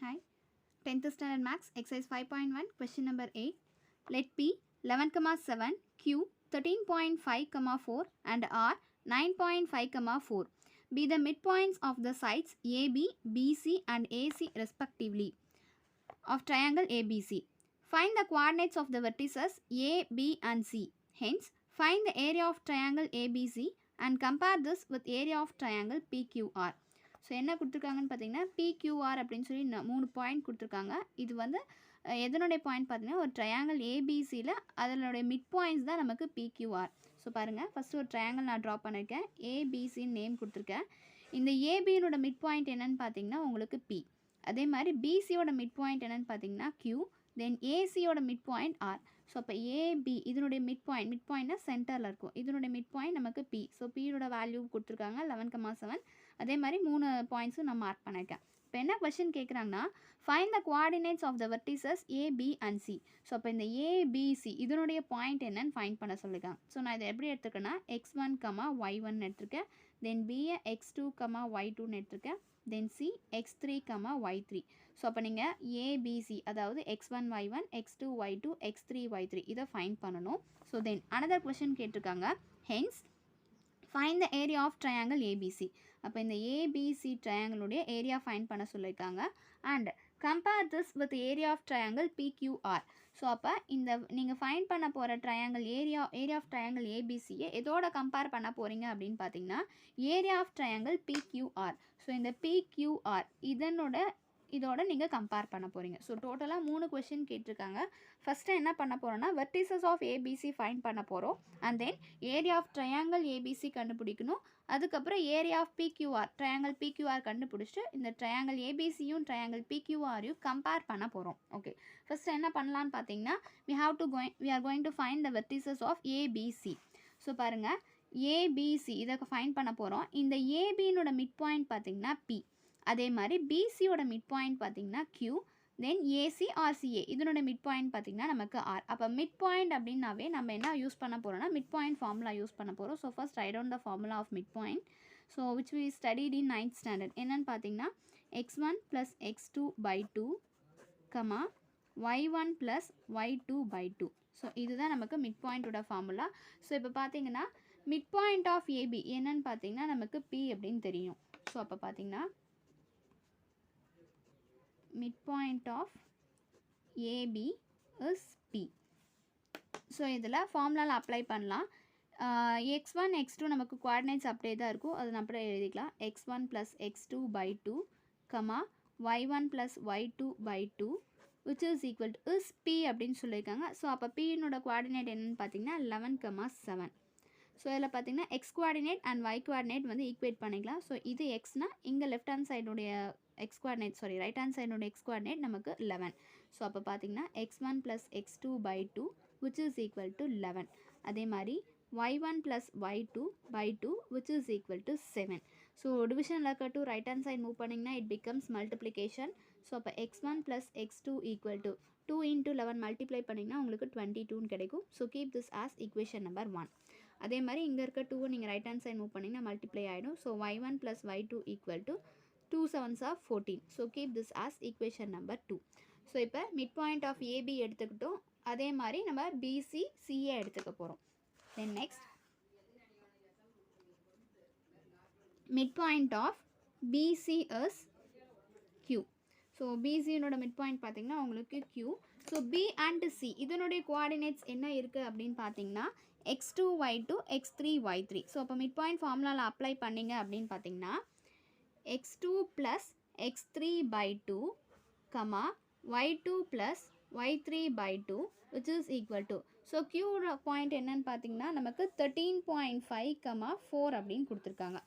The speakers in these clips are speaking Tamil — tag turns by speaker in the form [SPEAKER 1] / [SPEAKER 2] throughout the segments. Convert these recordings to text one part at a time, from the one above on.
[SPEAKER 1] Hi. 10th standard max exercise 5.1 question number 8. Let P 11,7 Q 13.5, 4 and R 9.5, 4 be the midpoints of the sides AB, BC and AC respectively of triangle ABC. Find the coordinates of the vertices A, B and C. Hence, find the area of triangle ABC and compare this with area of triangle PQR. So என்ன கொடுத்துருக்காங்கன்னு பார்த்தீங்கன்னா பிக்யூஆர் அப்படின்னு சொல்லி 3 பாயிண்ட் கொடுத்துருக்காங்க. இது வந்து எதனுடைய பாயிண்ட் பார்த்தீங்கன்னா ஒரு ட்ரையாங்கிள் ஏபிசியில் அதனுடைய மிட் பாயிண்ட்ஸ் தான் நமக்கு பிக்யூஆர். ஸோ பாருங்கள், ஃபஸ்ட்டு ஒரு ட்ரையாங்கிள் நான் ட்ரா பண்ணியிருக்கேன். ஏபிசின்னு நேம் கொடுத்துருக்கேன். இந்த ஏபியினோட மிட் பாயிண்ட் என்னென்னு பார்த்தீங்கன்னா உங்களுக்கு பி. அதே மாதிரி பிசியோட மிட் பாயிண்ட் என்னென்னு பார்த்தீங்கன்னா கியூ. தென் ஏசியோட மிட் பாயிண்ட் ஆர். ஸோ அப்போ ஏபி இதனுடைய மிட் பாயிண்ட்னா சென்டரில் இருக்கும். இதனுடைய மிட் பாயிண்ட் நமக்கு பி. ஸோ பியோட வேல்யூ கொடுத்துருக்காங்க 11,7. அதே மாதிரி 3 பாயிண்ட்ஸும் நான் மார்க் பண்ணியிருக்கேன். இப்போ என்ன கொஷின் கேட்குறாங்கன்னா find the coordinates of the vertices AB and C. So அப்போ இந்த ஏபிசி இதனுடைய பாயிண்ட் என்னன்னு ஃபைண்ட் பண்ண சொல்லியிருக்காங்க. ஸோ நான் இதை எப்படி எடுத்துருக்கேன்னா x1, y1 எடுத்திருக்கேன். தென் பியை x2, y2 எடுத்திருக்கேன். தென் சி x3, y3. ஸோ அப்போ நீங்கள் ஏபிசி அதாவது x1, y1, x2, y2, x3, y3 இதை ஃபைண்ட் பண்ணணும். ஸோ தென் அனதர் கொஷின் கேட்டிருக்காங்க. Hence find the area of triangle ABC. அப்போ இந்த ஏபிசி ட்ரையாங்கிளுடைய ஏரியா ஃபைண்ட் பண்ண சொல்லியிருக்காங்க. And compare this with area of triangle PQR. So அப்போ இந்த நீங்கள் ஃபைண்ட் பண்ண போகிற ட்ரையாங்கிள் ஏரியா ஆஃப் ட்ரையாங்கிள் ஏபிசியை எதோட கம்பேர் பண்ண போகிறீங்க அப்படின்னு பார்த்தீங்கன்னா area of triangle PQR. So இந்த பிக்யூஆர் இதோட நீங்கள் கம்பேர் பண்ண போகிறீங்க. ஸோ டோட்டலாக 3 கொஷின் கேட்டிருக்காங்க. ஃபஸ்ட்டு என்ன பண்ண போகிறோன்னா வெர்டிசஸ் ஆஃப் ஏபிசி ஃபைண்ட் பண்ண போகிறோம். And then area of triangle ABC கண்டுபிடிக்கணும். அதுக்கப்புறம் area of PQR triangle PQR கண்டுபிடிச்சிட்டு இந்த ட்ரையாங்கிள் ஏபிசியும் ட்ரையாங்கிள் பிக்யூஆரையும் கம்பேர் பண்ண போகிறோம். ஓகே, ஃபஸ்ட்டு என்ன பண்ணலான்னு பார்த்தீங்கன்னா we are going to find the vertices of ABC. So பாருங்கள், ஏபிசி இதை ஃபைண்ட் பண்ண போகிறோம். இந்த ஏபியினோட மிட் பாயிண்ட் பார்த்தீங்கன்னா பி. அதே மாதிரி பிசியோட மிட் பாயிண்ட் பார்த்தீங்கன்னா கியூ. தென் ஏசி ஆர்சிஏ இதனோட மிட் பாயிண்ட் பார்த்தீங்கன்னா நமக்கு ஆர். அப்போ மிட் பாயிண்ட் அப்படின்னாவே நம்ம என்ன யூஸ் பண்ண போகிறோம்னா மிட் பாயிண்ட் ஃபார்முலா யூஸ் பண்ண போகிறோம். So first write down the formula of mid point. So which we studied in 9th standard. என்னென்னு பார்த்தீங்கன்னா x1 + x2/2, y1 + y2/2. So இதுதான் நமக்கு மிட் பாயிண்டோட ஃபார்முலா. ஸோ இப்போ பார்த்தீங்கன்னா மிட் பாயிண்ட் ஆஃப் ஏபி என்னன்னு பார்த்தீங்கன்னா நமக்கு பி அப்படின்னு தெரியும். ஸோ அப்போ பார்த்தீங்கன்னா midpoint of AB is P. So இதில் ஃபார்முலாவில் அப்ளை பண்ணலாம். x1 x2 நமக்கு கோஆர்டினேட்ஸ் அப்படியே தான் இருக்கும். அதை நம்ம அப்படியே எழுதிக்கலாம். x1 + x2/2, y1 + y2/2 which is equal to is P அப்படின்னு சொல்லியிருக்காங்க. ஸோ அப்போ Pனோட கோஆர்டினேட் என்னென்னு பார்த்தீங்கன்னா 11,7. ஸோ இதில் பார்த்தீங்கன்னா x coordinate and y coordinate வந்து ஈக்குவேட் பண்ணிக்கலாம். ஸோ இது எக்ஸ்னால் இங்கே லெஃப்ட் ஹேண்ட் சைடுடைய ரைட் ஹேண்ட் சைடோட x கோஆர்டினேட் நமக்கு 11. ஸோ அப்போ பார்த்தீங்கன்னா x1 + x2/2 which is equal to 11. அதே மாதிரி y1 + y2/2 which is equal to 7. So டிவிஷனில் இருக்க 2 ரைட் ஹேண்ட் சைட் மூவ் பண்ணிங்கன்னா இட் பிகம்ஸ் மல்டிப்ளிகேஷன். ஸோ அப்போ x1 + x2 = 2 × 11 மல்டிப்ளை பண்ணிங்கன்னா உங்களுக்கு 22 கிடைக்கும். So keep this as equation number 1. அதே மாதிரி இங்கே இருக்க 2 நீங்கள் ரைட் ஹேண்ட் சைட் மூவ் பண்ணிங்கன்னா மல்டிப்ளை ஆகிடும். So y1 + y2 = 2 7s are 14. So keep this as equation number 2. So இப்போ mid point of AB எடுத்துக்கிட்டோம். அதே மாதிரி நம்ம BC, CA எடுத்துக்க போகிறோம். Then next mid point of BC is Q. So BCனோட mid point பார்த்தீங்கன்னா உங்களுக்கு Q. So B and C இதனுடைய coordinates என்ன இருக்குது அப்படின்னு பார்த்தீங்கன்னா x2, y2, x3, y3. So அப்போ mid point ஃபார்முலாவில் அப்ளை பண்ணிங்க அப்படின்னு பார்த்தீங்கன்னா x2 + x3/2, y2 + y3/2 which is equal to. So Qோட பாயிண்ட் என்னன்னு பார்த்தீங்கன்னா நமக்கு 13.5, 4 அப்படின்னு கொடுத்துருக்காங்க.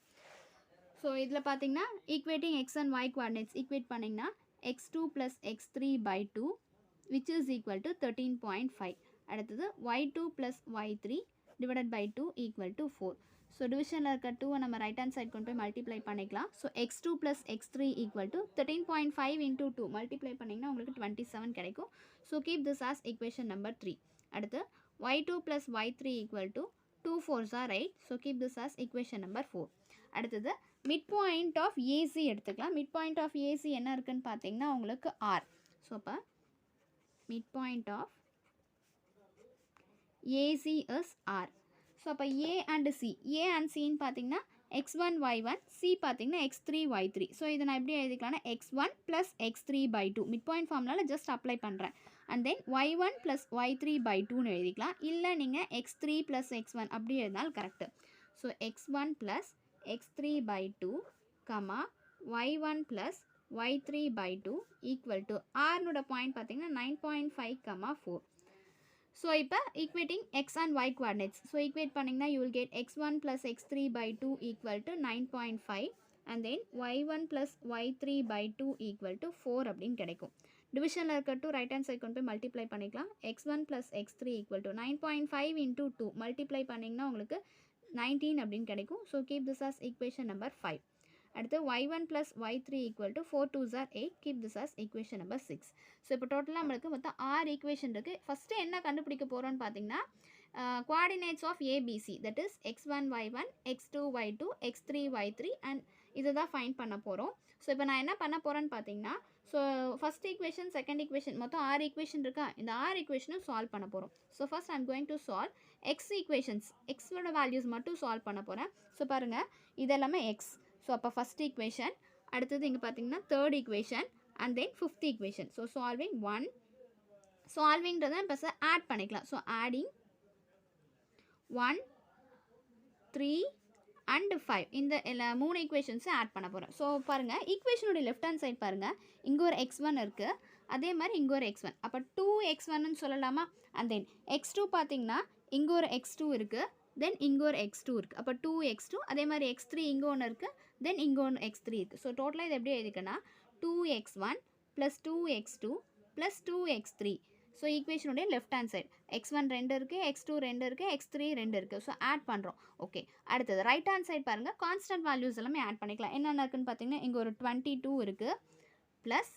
[SPEAKER 1] ஸோ இதில் பார்த்தீங்கன்னா equating x and y coordinates equate பண்ணிங்கன்னா x2 + x3/2 which is equal to 13.5. அடுத்தது y2 + y3/2 equal to 4. So டிவிஷனில் இருக்க 2 நம்ம ரைட் ஹேண்ட் சைட் கொண்டு போய் மல்டிப்ளை பண்ணிக்கலாம். ஸோ x2 + x3 = 13.5 × 2 மல்டிப்ளை பண்ணிங்கன்னா உங்களுக்கு 27 கிடைக்கும். So keep this as equation number 3. அடுத்து y2 + y3 = 2 4s are 8. So keep this as equation number 4. அடுத்தது midpoint of AC எடுத்துக்கலாம். midpoint of AC என்ன இருக்குன்னு பார்த்தீங்கன்னா உங்களுக்கு R. ஸோ அப்போ midpoint of AC is R. So அப்போ A and C. A and C ன்னு பார்த்தீங்கன்னா x1 y1, C பார்த்தீங்கன்னா x3 y3. ஸோ இதை நான் எப்படி எழுதிக்கலாம்னா x1 plus x3 by 2. midpoint ஃபார்முலாவில் ஜஸ்ட் அப்ளை பண்ணுறேன். And then y1 plus y3 by 2ன்னு எழுதிக்கலாம். இல்லை நீங்கள் x3 plus x1 அப்படி எழுதினாலும் correct. So x1 plus x3 by 2, y1 plus y3 by 2 equal to R point பார்த்தீங்கன்னா 9.5, 4. ஸோ இப்போ equating x and y coordinates. So equate பண்ணிங்கன்னா you will get x1 plus x3 by 2 equal to 9.5 and then y1 plus y3 by 2 equal to 4 அப்படின்னு கிடைக்கும். டிவிஷனில் இருக்க 2 ரைட் ஹேண்ட் சைட் கொண்டு போய் மல்டிப்ளை பண்ணிக்கலாம். x1 plus x3 equal to 9.5 into 2 multiply பண்ணிங்கன்னா உங்களுக்கு 19 அப்படின்னு கிடைக்கும். So keep this as equation number 5. அடுத்து y1 plus y3 equal to 4 2s are 8. keep this as equation number 6. So இப்போ டோட்டலாக நம்மளுக்கு மொத்தம் 6 ஈக்குவேஷன் இருக்குது. ஃபஸ்ட்டு என்ன கண்டுபிடிக்க போகிறோன்னு பார்த்தீங்கன்னா coordinates of ABC, that is x1 y1, x2 y2, x3 y3 and இதை தான் ஃபைண்ட் பண்ண போகிறோம். ஸோ இப்போ நான் என்ன பண்ண போகிறேன்னு பார்த்தீங்கன்னா so first equation second equation மொத்தம் 6 ஈக்குவேஷன் இருக்கா, இந்த 6 ஈக்குவேஷனும் சால்வ் பண்ண போகிறோம். So first I'm going to solve X equations, எக்ஸோட வேல்யூஸ் மட்டும் சால்வ் பண்ண போகிறேன். ஸோ பாருங்கள் இதெல்லாமே எக்ஸ். ஸோ அப்போ ஃபஸ்ட் ஈக்குவேஷன், அடுத்தது இங்கே பார்த்தீங்கன்னா third equation and then fifth equation. So solving 1, சால்விங்கிறத இப்போ ஆட் பண்ணிக்கலாம். ஸோ ஆடிங் 1 3 அண்ட் 5 இந்த எல்லா 3 ஈக்குவேஷன்ஸும் ஆட் பண்ண போகிறோம். ஸோ பாருங்கள் ஈக்குவேஷனுடைய லெஃப்ட் ஹேண்ட் சைட் பாருங்கள், இங்கே ஒரு x1 இருக்குது, அதே மாதிரி இங்கே ஒரு x1. அப்போ 2x1ன்னு சொல்லலாமா? அண்ட் தென் x2 பார்த்தீங்கன்னா இங்கே ஒரு x2 இருக்குது, தென் இங்கே ஒரு x2 இருக்குது. அப்போ 2x2, அதே மாதிரி x3 இங்கே ஒன்று இருக்குது, தென் இங்கே ஒன்று x3 இருக்குது. ஸோ டோட்டலாக இது எப்படி எழுதிக்கன்னா 2x1 plus 2x2 plus 2x3. So ஈக்குவேஷனுடைய லெஃப்ட் ஹேண்ட் சைட் x1 2 இருக்குது, x2 2 இருக்குது, x3 2 இருக்குது. ஸோ ஆட் பண்ணுறோம். ஓகே, அடுத்தது ரைட் ஹேண்ட் சைட் பாருங்கள், கான்ஸ்டன்ட் வேல்யூஸ் எல்லாமே ஆட் பண்ணிக்கலாம். என்னென்ன இருக்குன்னு பார்த்தீங்கன்னா இங்கே ஒரு 22 இருக்குது, ப்ளஸ்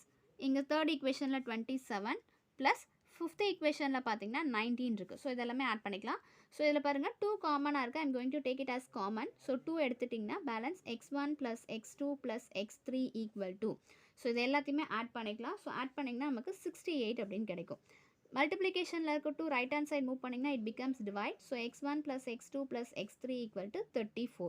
[SPEAKER 1] இங்கே தேர்ட் ஈக்குவேஷனில் 27, ப்ளஸ் ஃபிஃப்த் ஈக்குவேஷனில் பார்த்தீங்கன்னா 19 இருக்குது. ஸோ இதெல்லாமே ஆட் பண்ணிக்கலாம். ஸோ இதில் பாருங்கள் 2 காமனாக இருக்குது. I'm going to take it as common. So 2 எடுத்துட்டிங்கன்னா balance x1 plus x2 plus x3 equal to. So இது எல்லாத்தையுமே ஆட் பண்ணிக்கலாம். ஸோ ஆட் பண்ணிங்கன்னா நமக்கு 68 அப்படின்னு கிடைக்கும். மல்டிப்ளிகேஷனில் இருக்க 2 ரைட் ஹேண்ட் சைட் மூவ் பண்ணிங்கன்னா it becomes divide. So x1 plus x2 plus x3 equal to 34.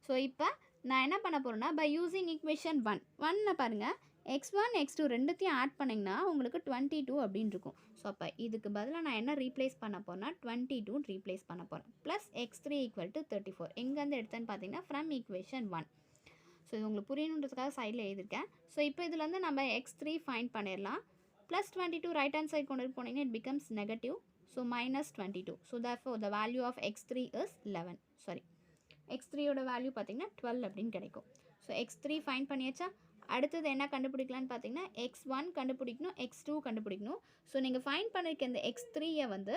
[SPEAKER 1] So இப்போ நான் என்ன பண்ண போகிறேன்னா பை யூஸிங் ஈக்குவேஷன் 1 பாருங்கள், x1 x2 ரெண்டுத்தையும் ஆட் பண்ணிங்கன்னா உங்களுக்கு 22 அப்படின்னு இருக்கும். ஸோ அப்போ இதுக்கு பதிலாக நான் என்ன ரீப்ளேஸ் பண்ண போகிறேன்னா 22 ரீப்ளேஸ் பண்ண போகிறேன். ப்ளஸ் x3 ஈக்குவல் டு 34 எங்கேருந்து எடுத்தேன்னு பார்த்தீங்கன்னா ஃப்ரம் ஈக்குவேஷன் 1. ஸோ இது உங்களுக்கு புரியணுன்றதுக்காக சைடில் எழுதியிருக்கேன். ஸோ இப்போ இதில் வந்து நம்ம x3 ஃபைண்ட் பண்ணிடலாம். ப்ளஸ் 22 ரைட் ஹேண்ட் சைட் கொண்டு போனீங்கன்னா it becomes negative. So minus 22. So therefore the value of x3 is 11. Sorry, x3யோட வேல்யூ பார்த்தீங்கன்னா 12 அப்படின்னு கிடைக்கும். ஸோ x3 ஃபைண்ட் பண்ணியாச்சா? அடுத்தது என்ன கண்டுபிடிக்கலான்னு பார்த்தீங்கன்னா x1 கண்டுபிடிக்கணும், x2 கண்டுபிடிக்கணும். ஸோ நீங்கள் ஃபைண்ட் பண்ணியிருக்க இந்த x3யை வந்து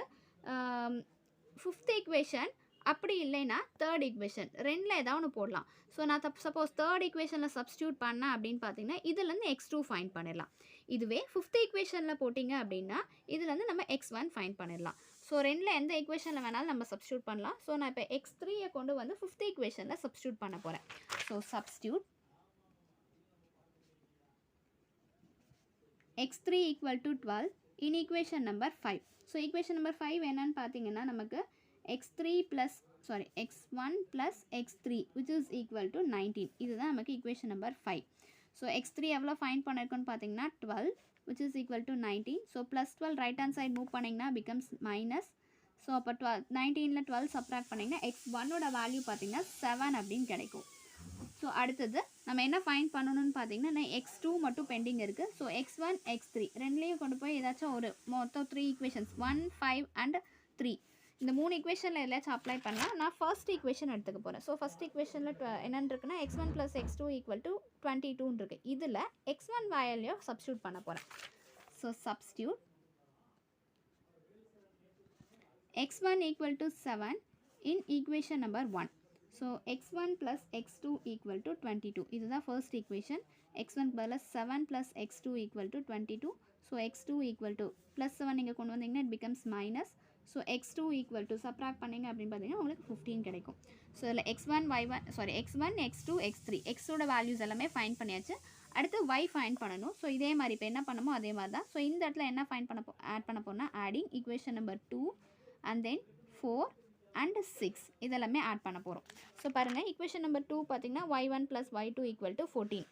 [SPEAKER 1] ஃபிஃப்த் ஈக்குவேஷன், அப்படி இல்லைன்னா தேர்ட் ஈக்குவேஷன் ரெண்டில் ஏதாவது ஒன்று போடலாம். ஸோ நான் சப்போஸ் தேர்ட் ஈக்குவேஷனில் சப்ஸ்டியூட் பண்ணேன் அப்படின்னு பார்த்தீங்கன்னா இதுலேருந்து x2 ஃபைண்ட் பண்ணிடலாம். இதுவே ஃபிஃப்த் ஈக்குவேஷனில் போட்டிங்க அப்படின்னா இதுலேருந்து நம்ம x1 ஃபைண்ட் பண்ணிடலாம். ஸோ ரெண்டில் எந்த ஈக்குவேஷனில் வேணாலும் நம்ம சப்ஸ்டியூட் பண்ணலாம். ஸோ நான் இப்போ x3யை கொண்டு வந்து ஃபிஃப்த் ஈக்குவேஷனில் சப்ஸ்டியூட் பண்ண போகிறேன். So substitute x3 equal to 12 in equation number 5. So equation number 5 என்னன்னு பார்த்தீங்கன்னா நமக்கு x3 plus x1 plus x3 which is equal to 19. இதுதான் நமக்கு equation number 5. So x3 எவ்வளோ ஃபைண்ட் பண்ணிருக்கோன்னு பார்த்தீங்கன்னா 12 which is equal to 19. So plus 12 right hand side move பண்ணிங்கன்னா becomes minus. ஸோ அப்போ 19ல் 12 சப்ராக்ட் பண்ணிங்கன்னா x1ஓட வேல்யூ பார்த்தீங்கன்னா 7 அப்படின்னு கிடைக்கும். ஸோ அடுத்தது நம்ம என்ன ஃபைண்ட் பண்ணணும்னு பார்த்தீங்கன்னா x2 மட்டும் பெண்டிங் இருக்குது. ஸோ x1 x3 ரெண்டுலேயும் கொண்டு போய் ஏதாச்சும் ஒரு மொத்தம் 3 ஈக்குவேஷன்ஸ் 1 5 அண்ட் 3 இந்த 3 ஈக்குவேஷனில் எல்லாச்சும் அப்ளை பண்ணலாம். நான் ஃபர்ஸ்ட் ஈக்குவேஷன் எடுத்துக்க போகிறேன். ஸோ ஃபர்ஸ்ட் ஈக்குவேஷனில் என்னென்னு இருக்குன்னா x1 plus x2 equal to 22 இருக்குது. இதில் x1 வேல்யூ சப்ஸ்டியூட் பண்ண போகிறேன். So substitute x1 equal to 7 in equation number 1. So x1 plus x2 equal to 22. இதுதான் first equation. x1 plus 7 plus x2 equal to 22. So x2 equal to plus 7 இங்க கொண்டு வந்தீங்கன்னா it becomes minus. So x2 equal to subtract பண்ணிங்க அப்படின்னு பார்த்தீங்கன்னா உங்களுக்கு 15 கிடைக்கும். ஸோ இதில் x1 x2 x3 xோட வேல்யூஸ் எல்லாமே ஃபைண்ட் பண்ணியாச்சு. அடுத்து y ஃபைண்ட் பண்ணணும். ஸோ இதே மாதிரி இப்போ என்ன பண்ணமோ அதே மாதிரி தான். ஸோ இந்த இடத்துல என்ன ஃபைண்ட் ஆட் பண்ண போனால் adding equation number 2 and then 4 and 6 இதெல்லாமே ஆட் பண்ண போகிறோம். ஸோ பாருங்கள், ஈக்குவேஷன் நம்பர் 2 பார்த்தீங்கன்னா y1 + y2 ஈக்குவல் டு 14.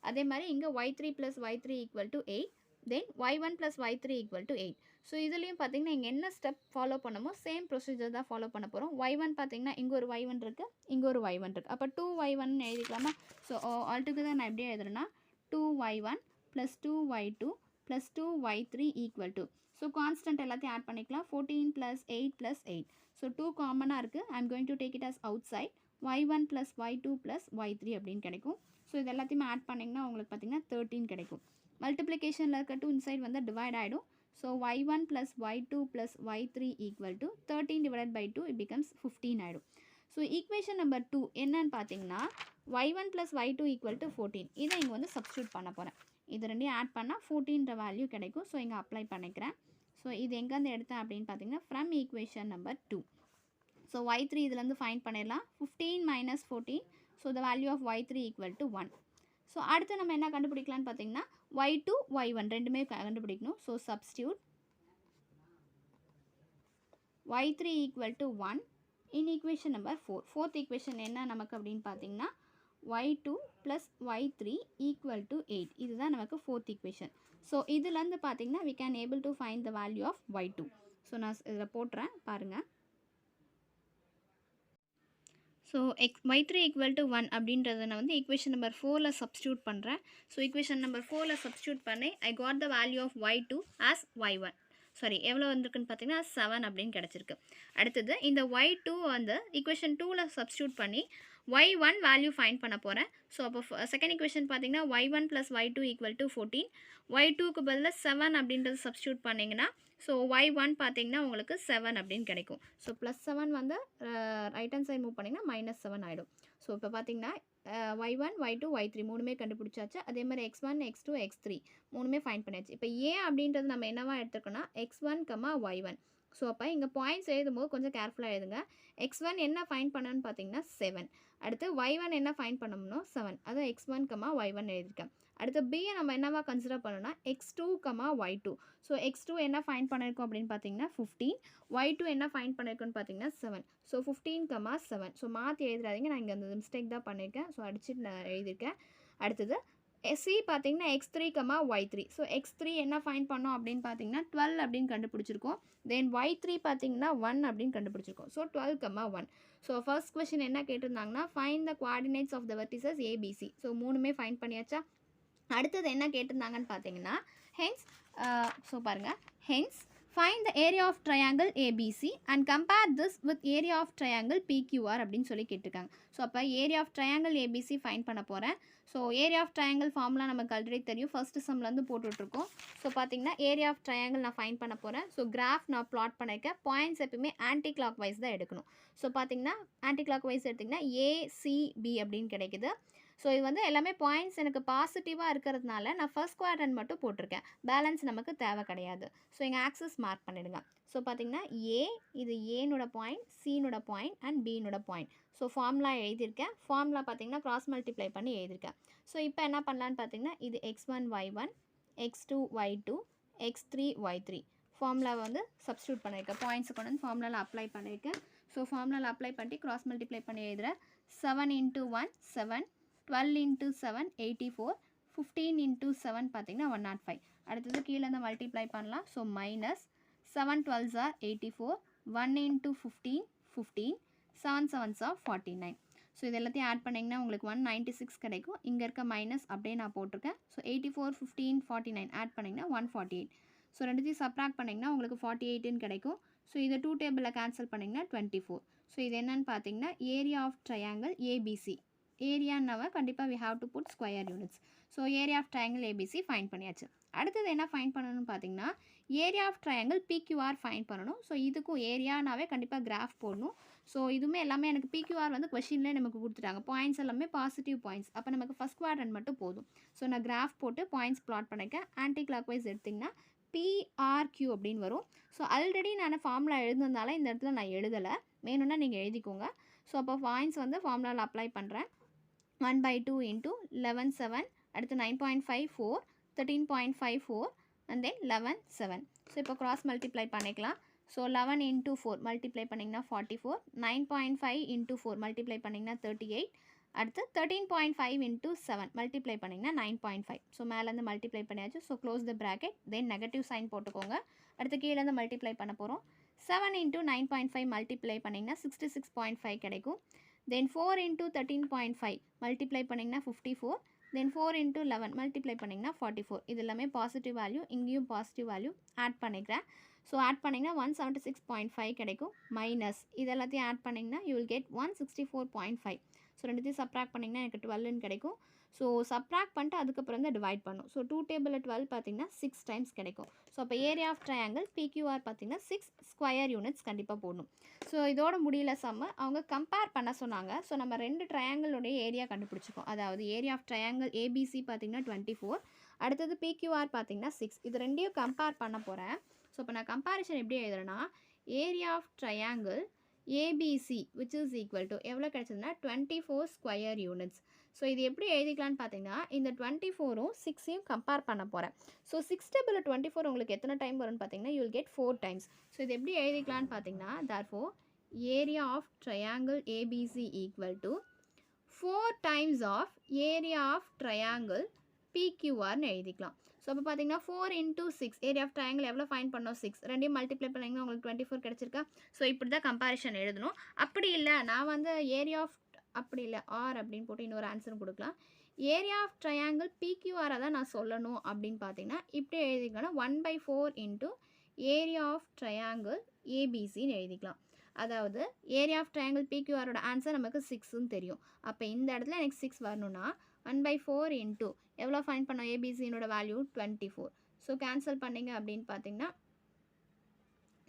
[SPEAKER 1] அதே மாதிரி இங்கே y3 + y3 equal to 8. Then y1 + y3 equal to 8. So இதுலேயும் பார்த்தீங்கன்னா இங்கே என்ன ஸ்டெப் ஃபாலோ பண்ணமோ சேம் ப்ரொசீஜர் தான் ஃபாலோ பண்ண போகிறோம். y1 பார்த்தீங்கன்னா இங்கே ஒரு y1 இருக்குது, இங்கே ஒரு y1 இருக்குது. அப்போ 2y1 எழுதிக்கலாமா? ஸோ ஆல்டுகெதர் நான் எப்படியே எழுதுறேன்னா 2y1 + 2y2 + 2y3 equal to, so constant எல்லாத்தையும் ஆட் பண்ணிக்கலாம். 14 + 8 + 8. ஸோ 2 காமனாக இருக்குது. I am going to take it as outside. y1 + y2 + y3 அப்படின்னு கிடைக்கும். ஸோ இது எல்லாத்தையுமே ஆட் பண்ணிங்கன்னா உங்களுக்கு பார்த்தீங்கன்னா 13 கிடைக்கும். மல்டிப்ளிகேஷனில் இருக்க 2 இன்சைட் வந்து டிவைட் ஆகிடும். So y1 + y2 + y3 equal to 13 divide by 2 it becomes 15 ஆகிடும். ஸோ ஈக்குவேஷன் நம்பர் 2 என்னன்னு பார்த்தீங்கன்னா y1 + y2 ஈக்குவல் டு 14. இதை இங்கே வந்து சப்ஸ்டியூட் பண்ண போகிறேன். இது ரெண்டையும் ஆட் பண்ணால் 14 வேல்யூ கிடைக்கும். ஸோ இங்கே அப்ளை பண்ணிக்கிறேன். ஸோ இது எங்கேருந்து எடுத்தேன் அப்படின்னு பார்த்தீங்கன்னா from equation number 2. So y3 இதுலேருந்து ஃபைண்ட் பண்ணிடலாம். 15 - 14. So the value of y3 equal to 1. So அடுத்து நம்ம என்ன கண்டுபிடிக்கலான்னு பார்த்தீங்கன்னா y2 y1 ரெண்டுமே கண்டுபிடிக்கணும். So substitute y3 equal to 1 in equation number 4. Fourth equation என்ன நமக்கு அப்படின்னு பார்த்தீங்கன்னா y2 + y3 ஈக்குவல் டு 8. இதுதான் நமக்கு ஃபோர்த் ஈக்குவேஷன். ஸோ இதுலேருந்து பார்த்தீங்கன்னா we can able to find the value of y2. So நான் இதில் போட்டுறேன் பாருங்கள். ஸோ y3 ஈக்குவல் டு 1 அப்படின்றத நான் வந்து ஈக்குவேஷன் நம்பர் 4ல் சப்ஸ்டியூட் பண்ணுறேன். ஸோ ஈக்குவேஷன் நம்பர் 4ல் சப்ஸ்டியூட் பண்ணி I got the value of y2 as y1. Sorry, எவ்வளோ வந்திருக்குன்னு பார்த்தீங்கன்னா 7 அப்படின்னு கிடச்சிருக்கு. அடுத்தது இந்த y2 வந்து ஈக்குவேஷன் 2ல் சப்ஸ்டியூட் பண்ணி y1 வேல்யூ ஃபைண்ட் பண்ண போகிறேன். ஸோ அப்போ செகண்ட் ஈக்குவேஷன் பார்த்தீங்கன்னா y1 + y2 ஈக்குவல் டு 14. y2க்கு பதிலாக 7 அப்படின்றது சப்ஸ்டியூட் பண்ணிங்கன்னா ஸோ y1 பார்த்தீங்கன்னா உங்களுக்கு 7 அப்படின்னு கிடைக்கும். ஸோ +7 வந்து ரைட் ஹேண்ட் சைட் மூவ் பண்ணிங்கன்னா -7 ஆகிடும். ஸோ இப்போ பார்த்தீங்கன்னா y1 y2 y3 மூணுமே கண்டுபிடிச்சாச்சு. அதே மாதிரி x1 x2 x3 மூணுமே ஃபைண்ட் பண்ணியாச்சு. இப்போ ஏன் அப்படின்றது நம்ம என்னவா எடுத்துக்கோன்னா x1, y1. ஸோ அப்போ இங்கே பாயிண்ட்ஸ் எழுதும்போது கொஞ்சம் கேர்ஃபுல்லாக எழுதுங்க. x1 என்ன ஃபைண்ட் பண்ணணும்னு பார்த்தீங்கன்னா 7. அடுத்து y1 என்ன ஃபைண்ட் பண்ணணும்னோ 7. அதான் x1, y1 எழுதியிருக்கேன். அடுத்து பியை நம்ம என்னவா கன்சிடர் பண்ணணும்னா x2, y2. ஸோ x2 என்ன ஃபைண்ட் பண்ணியிருக்கோம் அப்படின்னு பார்த்தீங்கன்னா 15. y2 என்ன ஃபைண்ட் பண்ணியிருக்கோன்னு பார்த்தீங்கன்னா 7. ஸோ 15, 7. ஸோ மாற்றி எழுதுறாதீங்க, நான் இங்கே அந்த மிஸ்டேக் தான் பண்ணியிருக்கேன். ஸோ அடிச்சுட்டு நான் எழுதியிருக்கேன். அடுத்தது சி பார்த்தீங்கன்னா x3, y3. ஸோ x3 என்ன ஃபைண்ட் பண்ணோம் அப்படின்னு பார்த்தீங்கன்னா 12 அப்படின்னு கண்டுபிடிச்சிருக்கோம். தென் y3 பார்த்தீங்கன்னா 1 அப்படின்னு கண்டுபிடிச்சிருக்கோம். ஸோ 12, 1. ஸோ ஃபர்ஸ்ட் கொஸ்டின் என்ன கேட்டிருந்தாங்கன்னா find the coordinates of the vertices ABC. So மூணுமே ஃபைண்ட் பண்ணியாச்சா? அடுத்தது என்ன கேட்டிருந்தாங்கன்னு பார்த்தீங்கன்னா ஹென்ஸ், ஸோ பாருங்கள், hence find the area of triangle ABC and compare this with area of triangle PQR அப்படின்னு சொல்லி கேட்டிருக்காங்க. ஸோ அப்போ area of triangle ABC find பண்ண போகிறேன். So area of triangle formula நமக்கு ஆல்ரெடி தெரியும், ஃபர்ஸ்ட் சம்லேருந்து போட்டுட்ருக்கோம். ஸோ பார்த்தீங்கன்னா ஏரியா ஆஃப் ட்ரையாங்கிள் நான் ஃபைண்ட் பண்ண போகிறேன். ஸோ கிராஃப் நான் ப்ளாட் பண்ணியிருக்கேன். பாயிண்ட்ஸ் எப்பவுமே ஆன்டி கிளாக் வைஸ் தான் எடுக்கணும். ஸோ பார்த்தீங்கன்னா ஆன்டி கிளாக் வைஸ் எடுத்திங்கன்னா ACB அப்படின்னு கிடைக்குது. ஸோ இது வந்து எல்லாமே பாயிண்ட்ஸ் எனக்கு பாசிட்டிவாக இருக்கிறதுனால நான் ஃபர்ஸ்ட் குவாட்ரண்ட் மட்டும் போட்டிருக்கேன். பேலன்ஸ் நமக்கு தேவை கிடையாது. ஸோ எங்கள் ஆக்சஸ் மார்க் பண்ணிடுங்க. ஸோ பார்த்தீங்கன்னா இது ஏனோட பாயிண்ட், சினோட பாயிண்ட் அண்ட் பினோட பாயிண்ட். ஸோ ஃபார்முலா எழுதியிருக்கேன். ஃபார்முலா பார்த்தீங்கன்னா கிராஸ் மல்டிப்ளை பண்ணி எழுதியிருக்கேன். ஸோ இப்போ என்ன பண்ணலான்னு பார்த்தீங்கன்னா இது x1 y1, x2 y2, x3 y3 ஃபார்முலாவை வந்து சப்ஸ்டியூட் பண்ணியிருக்கேன். பாயிண்ட்ஸை கொண்டு வந்து ஃபார்முலாவில் அப்ளை பண்ணியிருக்கேன். ஸோ ஃபார்முலாவில் அப்ளை பண்ணிட்டு கிராஸ் மல்டிப்ளை பண்ணி எழுதுகிறேன். 7 × 1 7, 12 × 7 84, 15 × 7 பார்த்தீங்கன்னா 105. அடுத்தது கீழே இருந்து மல்டிப்ளை பண்ணலாம். So -7 12s are 84, 1 × 15 15, 7 7s are 49. So இது எல்லாத்தையும் ஆட் பண்ணிங்கன்னா உங்களுக்கு 196 கிடைக்கும். இங்கே இருக்க மைனஸ் அப்படியே நான் போட்டிருக்கேன். ஸோ 84 15 49 ஆட் பண்ணிங்கன்னா 148. ஸோ ரெண்டுத்தையும் சப்ராக்ட் பண்ணிங்கன்னா உங்களுக்கு 48ன்னு கிடைக்கும். ஸோ இதை 2 டேபிளில் கேன்சல் பண்ணிங்கன்னா 24. ஸோ இது என்னன்னு பார்த்தீங்கன்னா ஏரியா ஆஃப் ட்ரையாங்கிள் ABC. ஏரியானாவை கண்டிப்பாக we have to put square units. So area of triangle ABC find பண்ணியாச்சு. அடுத்தது என்ன ஃபைண்ட் பண்ணணும்னு பார்த்தீங்கன்னா area of triangle PQR find பண்ணணும். ஸோ இதுக்கும் ஏரியானாவே கண்டிப்பாக கிராஃப் போடணும். ஸோ இதுவுமே எல்லாமே எனக்கு PQR வந்து கொஷின்லேயே நமக்கு கொடுத்துட்டாங்க. பாயிண்ட்ஸ் எல்லாமே பாசிட்டிவ் பாயிண்ட்ஸ். அப்போ நமக்கு ஃபஸ்ட் குவாட்ரண்ட் மட்டும் போதும். ஸோ நான் கிராஃப் போட்டு பாயிண்ட்ஸ் ப்ளாட் பண்ணியிருக்கேன். ஆன்டி கிளாக் வைஸ் எடுத்திங்கன்னா PRQ அப்படின்னு வரும். ஸோ ஆல்ரெடி நான் ஃபார்முலா எழுதுனதால இந்த இடத்துல நான் எழுதலை, வேணும்னா நீங்கள் எழுதிக்கோங்க. ஸோ அப்போ பாயிண்ட்ஸ் வந்து ஃபார்முலாவில் அப்ளை பண்ணுறேன். 1/2 இன்ட்டு 11/7, அடுத்து 9.54, 13.54 அண்ட் தென் 11/7. ஸோ இப்போ கிராஸ் மல்டிப்ளை பண்ணிக்கலாம். ஸோ 11 இன்ட்டு 4 மல்டிப்ளை பண்ணிங்கன்னா 44, 9.5 இன்ட்டு 4 மல்டிப்ளை பண்ணிங்கன்னா 38, அடுத்து 13.5 இன்ட்டு 7 மல்டிப்ளை பண்ணிங்கன்னா 9.5. ஸோ மேலேருந்து மல்டிப்ளை பண்ணியாச்சு. So close the bracket, then negative sign போட்டுக்கோங்க. அடுத்து கீழேருந்து மல்டிப்ளை பண்ண போகிறோம். 7 இன்ட்டு 9.5 மல்டிப்ளை பண்ணிங்கன்னா 66.5 கிடைக்கும். தென் 4 இன்ட்டு 13.5 மல்டிப்ளை பண்ணிங்கன்னா 54, தென் 4 இன்ட்டு 11 மல்டிப்ளை பண்ணிங்கன்னா 44. இது எல்லாமே பாசிட்டிவ் வேல்யூ, இங்கேயும் பாசிட்டிவ் வேல்யூ ஆட் பண்ணிக்கிறேன். ஸோ ஆட் பண்ணிங்கன்னா 176.5 கிடைக்கும். மைனஸ் இது எல்லாத்தையும் ஆட் பண்ணிங்கன்னா யூ வில் கெட் 164.5. ஸோ ரெண்டுத்தையும் சப்ராக்ட் பண்ணிங்கன்னா எனக்கு 12 கிடைக்கும். ஸோ சப்ராக்ட் பண்ணிட்டு அதுக்கப்புறம் தான் டிவைட் பண்ணும். ஸோ 2 டேபிளில் 12 பார்த்தீங்கன்னா 6 டைம்ஸ் கிடைக்கும். ஸோ அப்போ ஏரியா ஆஃப் ட்ரையாங்கிள் PQR பார்த்தீங்கன்னா 6 ஸ்கொயர் யூனிட்ஸ் கண்டிப்பாக போடணும். ஸோ இதோட முடியல சம்ம அவங்க கம்பேர் பண்ண சொன்னாங்க. ஸோ நம்ம 2 ட்ரையாங்கிளுடைய ஏரியா கண்டுபிடிச்சிக்கோம். அதாவது ஏரியா ஆஃப் ட்ரையாங்கிள் ABC பார்த்தீங்கன்னா 24, அடுத்தது PQR பார்த்தீங்கன்னா 6. இது ரெண்டையும் கம்பேர் பண்ண போகிறேன். ஸோ இப்போ நான் கம்பேரிஷன் எப்படி எழுதுறேன்னா, area of triangle ABC which is equal to எவ்வளோ கிடைச்சதுன்னா 24 ஸ்கொயர் யூனிட்ஸ். ஸோ இது எப்படி எழுதிக்கலான்னு பார்த்தீங்கன்னா, இந்த 24ம் 6ஐயும் கம்பேர் பண்ண போகிறேன். ஸோ 6 டேபிளில் 24 உங்களுக்கு எத்தனை டைம் வரும்னு பார்த்தீங்கன்னா you will get 4 times. So இது எப்படி எழுதிக்கலான்னு பார்த்தீங்கன்னா, therefore area of triangle ABC equal to 4 times of area of triangle PQRன்னு எழுதிக்கலாம். ஸோ அப்போ பார்த்தீங்கன்னா 4 இன்ட்டு 6 ஏரியா ஆஃப் ட்ரையாங்கிள் எவ்வளோ ஃபைண்ட் பண்ணோம் 6, ரெண்டையும் மல்டிப்ளை பண்ணிங்கன்னா உங்களுக்கு 24 கிடச்சிருக்கா. ஸோ இப்படி தான் கம்பேரிஷன் எழுதணும். அப்படி இல்லை நான் வந்து ஏரியா ஆஃப் அப்படி இல்லை ஆர் அப்படின்னு போட்டு இன்னொரு ஆன்சரும் கொடுக்கலாம். ஏரியா ஆஃப் ட்ரையாங்கிள் PQR தான் நான் சொல்லணும் அப்படின்னு பார்த்தீங்கன்னா இப்படி எழுதிக்கலாம். 1/4 இன்ட்டு ஏரியா ஆஃப் ட்ரையாங்கிள் ABCன்னு எழுதிக்கலாம். அதாவது ஏரியா ஆஃப் ட்ரையாங்கிள் PQRோட ஆன்சர் நமக்கு 6ன்னு தெரியும். அப்போ இந்த இடத்துல எனக்கு 6 வரணும்னா 1/4 இன்ட்டு எவ்வளோ ஃபைண்ட் பண்ணோம் ABCனோட வேல்யூ 24. ஸோ கேன்சல் பண்ணிங்க அப்படின்னு பார்த்தீங்கன்னா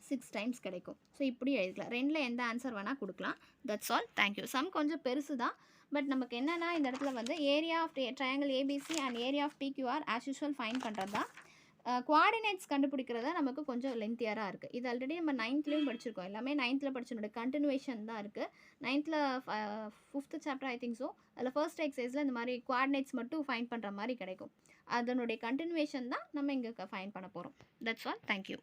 [SPEAKER 1] 6 டைம்ஸ் கிடைக்கும். ஸோ இப்படி எழுதிக்கலாம். ரெண்டில் எந்த ஆன்சர் வேணால் கொடுக்கலாம். That's all. தேங்க்யூ. சம் கொஞ்சம் பெருசு தான், பட் நமக்கு என்னென்னா இந்த இடத்துல வந்து area of triangle ABC and area of PQR as usual find பண்ணுறது தான். குவாடினேட்ஸ் கண்டுபிடிக்கிறதா நமக்கு கொஞ்சம் லென்த்தியராக இருக்குது. இது ஆல்ரெடி நம்ம 9த்லேயும் படிச்சிருக்கோம். எல்லாமே 9த்தில் படிச்சனோட கண்டினியூஷன் தான் இருக்குது. 9த்தில் 5th chapter I think so அதில் ஃபர்ஸ்ட் எக்ஸசைஸில் இந்த மாதிரி குவாடினேட்ஸ் மட்டும் ஃபைண்ட் பண்ணுற மாதிரி கிடைக்கும். அதனுடைய கண்டினியூஷன் தான் நம்ம இங்கே ஃபைண்ட் பண்ண போகிறோம். That's all. தேங்க்யூ.